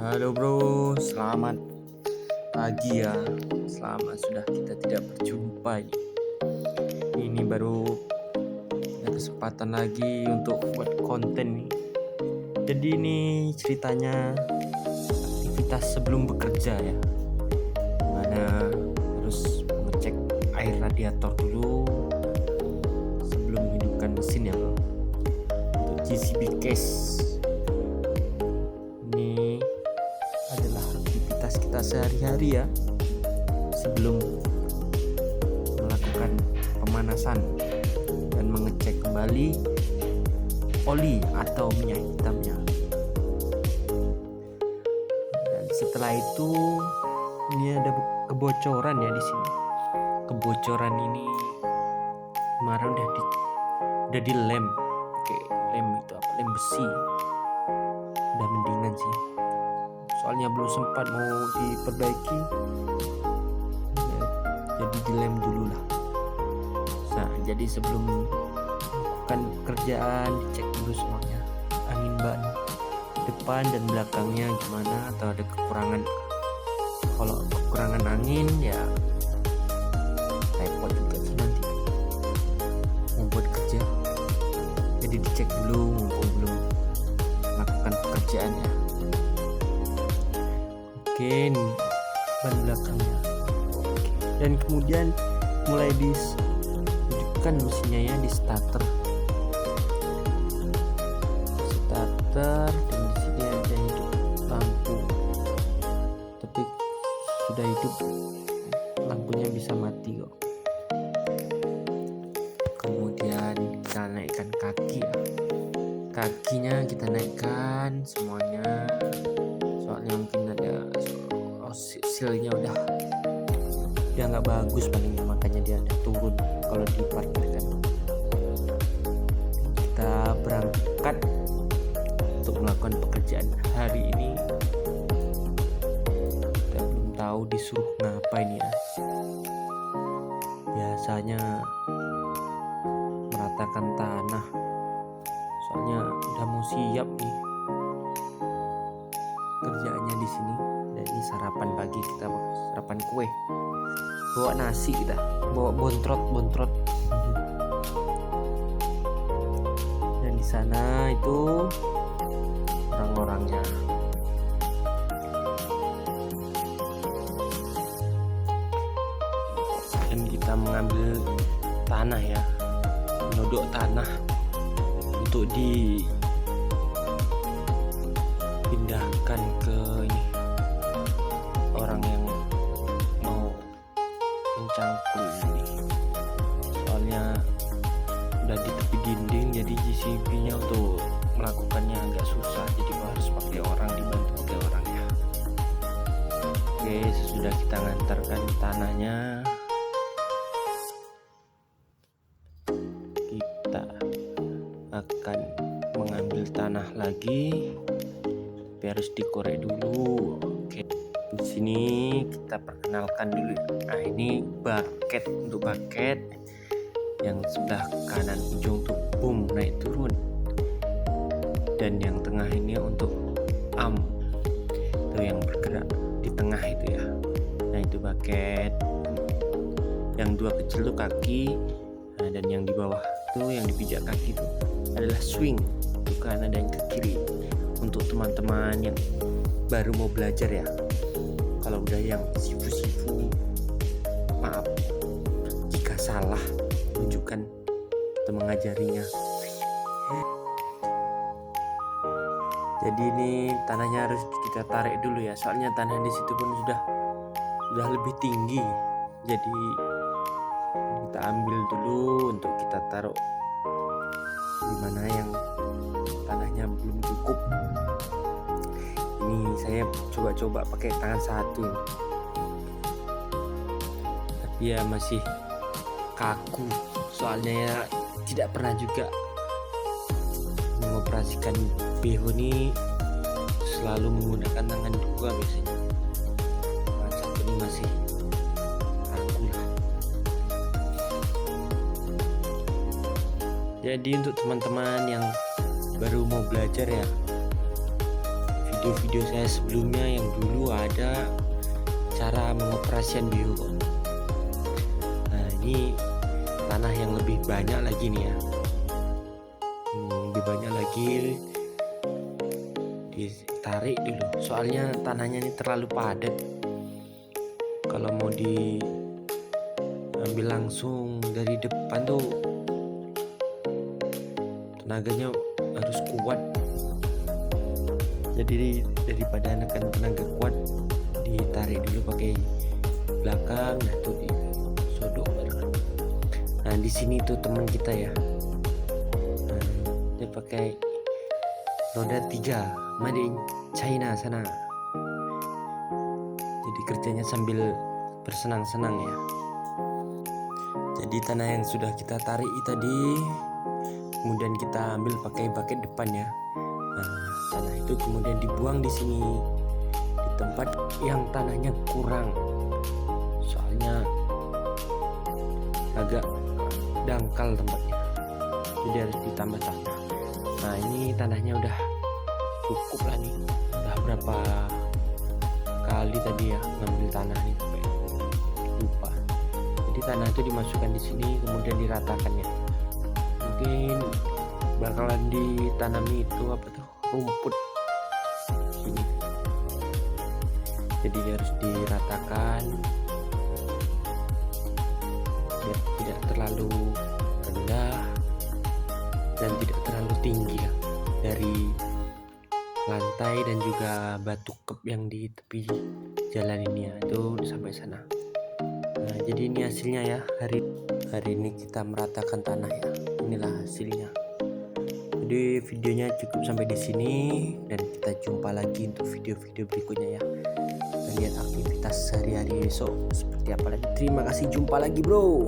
Halo bro, selamat pagi ya. Selama sudah kita tidak berjumpa ini. Ini baru ada kesempatan lagi untuk buat konten nih. Jadi ini ceritanya aktivitas sebelum bekerja ya. Mana harus mengecek air radiator dulu sebelum menghidupkan mesin ya bro. Untuk GCB case. Ini adalah aktivitas kita sehari-hari ya sebelum melakukan pemanasan dan mengecek kembali oli atau minyak hitamnya. Dan setelah itu ini ada kebocoran ya di sini. Kebocoran ini kemarin udah dilem pakai lem itu apa? Lem besi. Udah mendingan sih. Soalnya belum sempat mau diperbaiki ya, jadi dilem dulu lah. Nah jadi sebelum melakukan pekerjaan dicek dulu semuanya, angin ban depan dan belakangnya gimana atau ada kekurangan. Kalau kekurangan angin ya repot juga sih nanti membuat kerja, jadi dicek dulu mumpung belum melakukan pekerjaannya. Oke, ban belakangnya. Dan kemudian mulai dihidupkan mesinnya ya, di starter. Dan di sini ada hidup lampu. Tapi sudah hidup, lampunya bisa mati kok. Kemudian kita naikkan kaki ya. Kakinya kita naikkan semuanya. Soalnya mungkin ada silnya udah nggak bagus palingnya, makanya dia ada turun kalau diparkirkan. Kita berangkat untuk melakukan pekerjaan hari ini. Kita belum tahu disuruh ngapain ya. Biasanya meratakan tanah, soalnya udah mau siap nih kerjaannya di sini. Dan ini sarapan pagi kita, sarapan kue. Bawa nasi kita, bawa bontrot. Dan di sana itu orang-orangnya. Dan kita mengambil tanah ya, menodok tanah untuk dipindahkan ke ini orang yang mau mencangkul ini. Soalnya udah di tepi dinding, jadi GCB-nya untuk melakukannya agak susah, jadi harus pakai orang, dibantu pakai orang ya. Oke, sesudah kita ngantarkan tanahnya, kita akan mengambil tanah lagi, tapi harus dikorek dulu. Oke, di sini kita perkenalkan dulu. Nah ini bucket, untuk bucket yang sebelah kanan ujung tuh boom naik turun, dan yang tengah ini untuk itu yang bergerak di tengah itu ya. Nah itu bucket, yang dua kecil tuh kaki. Nah, dan yang di bawah tuh yang dipijak kaki itu adalah swing, ke kanan dan ke kiri. Untuk teman-teman yang baru mau belajar ya, kalau udah yang sifu-sifu, maaf jika salah tunjukkan atau mengajarinya. Jadi ini tanahnya harus kita tarik dulu ya, soalnya tanah di situ pun sudah lebih tinggi. Jadi kita ambil dulu untuk kita taruh di mana yang tanahnya belum cukup. Ini saya coba pakai tangan satu ini, tapi ya masih kaku, soalnya ya tidak pernah juga mengoperasikan behel ini, selalu menggunakan tangan dua biasanya. Tangan satu ini masih kaku lah. Jadi untuk teman-teman yang baru mau belajar ya, video-video saya sebelumnya yang dulu ada cara mengoperasikan biokom. Nah ini tanah yang lebih banyak lagi nih ya, lebih banyak lagi, ditarik dulu soalnya tanahnya ini terlalu padat. Kalau mau diambil langsung dari depan tuh tenaganya harus kuat, jadi daripada menekan tenaga kuat ditarik dulu pakai belakang. Nah tuh disodok. Nah di sini tuh teman kita ya, dia pakai roda 3 made in China sana, jadi kerjanya sambil bersenang-senang ya. Jadi tanah yang sudah kita tarik tadi kemudian kita ambil pakai bucket depan ya. Nah, tanah itu kemudian dibuang di sini, di tempat yang tanahnya kurang, soalnya agak dangkal tempatnya, jadi harus ditambah tanah. Nah ini tanahnya udah cukup lah nih, udah berapa kali tadi ya ngambil tanah nih sampai lupa. Jadi tanah itu dimasukkan di sini kemudian diratakan ya. Mungkin bakalan ditanami itu apa tuh, rumput sini, jadi harus diratakan biar tidak terlalu rendah dan tidak terlalu tinggi ya dari lantai dan juga batu kep yang di tepi jalan ini ya, itu sampai sana. Nah jadi ini hasilnya ya, hari ini kita meratakan tanah ya, inilah hasilnya. Jadi videonya cukup sampai di sini dan kita jumpa lagi untuk video-video berikutnya ya. Kita lihat aktivitas sehari-hari besok seperti apa lagi. Terima kasih, jumpa lagi bro.